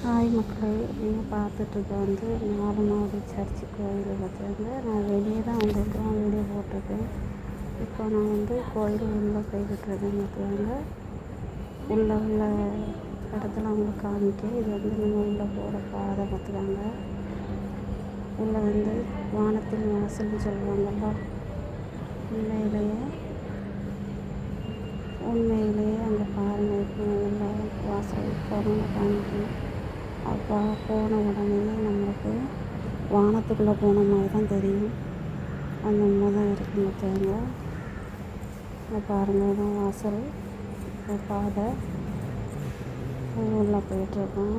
Hi மக்களே, நீங்கள் பார்த்துட்ருக்க வந்து நாகமாவடி சர்ச்சு கோயில் பார்த்துருங்க. நான் வெளியே தான் வந்திருக்கேன், வீடியோ போட்டிருக்கேன். இப்போ நான் வந்து கோயில் உள்ளே போய்கிட்டுருக்கேன் பார்த்துருங்க. உள்ளே உள்ள இடத்துல அவங்களுக்கு காமிக்க இது வந்து நம்ம உள்ளே போகிற பாதை பார்த்துக்காங்க. உள்ளே வந்து வானத்தின் வாசல்னு சொல்லுவாங்கள்ல, உண்மையிலேயே அங்கே பாருங்கள். இப்போ உள்ள வாசல் போகணுன்னு காமிக்கணும். அப்போ போன உடனே நம்மளுக்கு வானத்துக்குள்ளே போன மாதிரி தான் தெரியும். அந்த உண்மை தான் இருக்குன்னு வச்சுக்கோங்க. பாருங்கள், தான் வாசல் பாதை உள்ளே போயிட்டுருக்கோம்.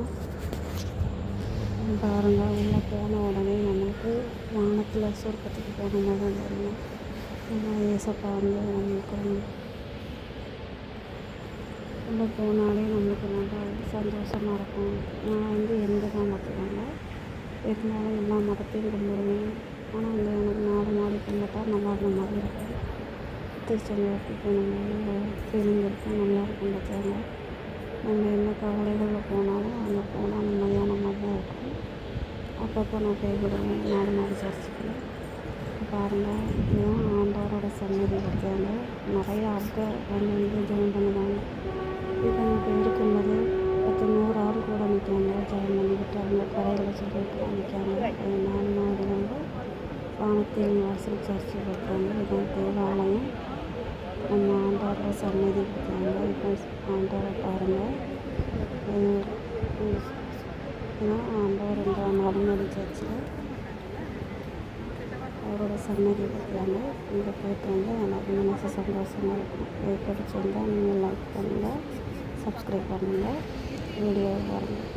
பாருங்கள், உள்ளே போன உடனே நம்மளுக்கு வானத்தில் சொர்க்கத்துக்கு போன மாதிரி தான் தெரியும். நம்ம ஏசப்பா வந்து நம்மளுக்கு உள்ளே போனாலே நம்மளுக்கு நல்லா சந்தோஷமாக இருக்கும். நான் வந்து எந்த தான் பார்த்துக்கோங்க, இருந்தாலும் எல்லா மதத்தையும் கும்பிடுவேன். ஆனால் வந்து எனக்கு 4 நாள் கும்பிட்டா நல்லா இருந்த மாதிரி இருக்கும். திருச்செங்கோட்டுக்கு போன ஃபீலிங் இருக்கும், நல்லாயிருக்கும் பார்த்தாங்க. நம்ம என்ன கவலைகளில் போனாலும் அங்கே போனால் நிம்மதியான மாதிரி தான் இருக்கும். அப்பப்போ நான் போய்விடுவேன் 4 நாள் சர்ச்சுக்கு. பாருங்கள், இதுதான் ஆண்டவரோட சன்னதி பார்த்தாங்க. நிறைய ஆட்கள் வந்து ஜெபம் பண்ணுவாங்க. இப்போ எனக்கு இருக்கும்போது 100 ஆள் கூட நிற்காங்க, ஜெபம் பண்ணிக்கிட்டு அவங்க கரைகளை சொல்லிட்டு நிற்காங்க. 4 நாள் வந்து வானத்தின் வாசல் சர்ச்சு பார்த்தாங்க. இதுதான் தேவாலயம், நம்ம ஆண்டவரோட சன்னதி பார்த்தாங்க. இப்போ ஆண்டவரை பாருங்கள், இதுதான் ஆண்டவர் இந்த நாகமாவடி சர்ச்சில் அவரோட சன்னதி பார்த்தாங்க. இங்கே போய்ட்டு வந்து எனக்கு மனசு சந்தோஷமாக இருக்கும். இது பிடிச்சிருந்தால் நீங்கள் லைக் பண்ணுங்கள், சப்ஸ்கிரைப் பண்ணுங்கள், வீடியோவை பாருங்கள்.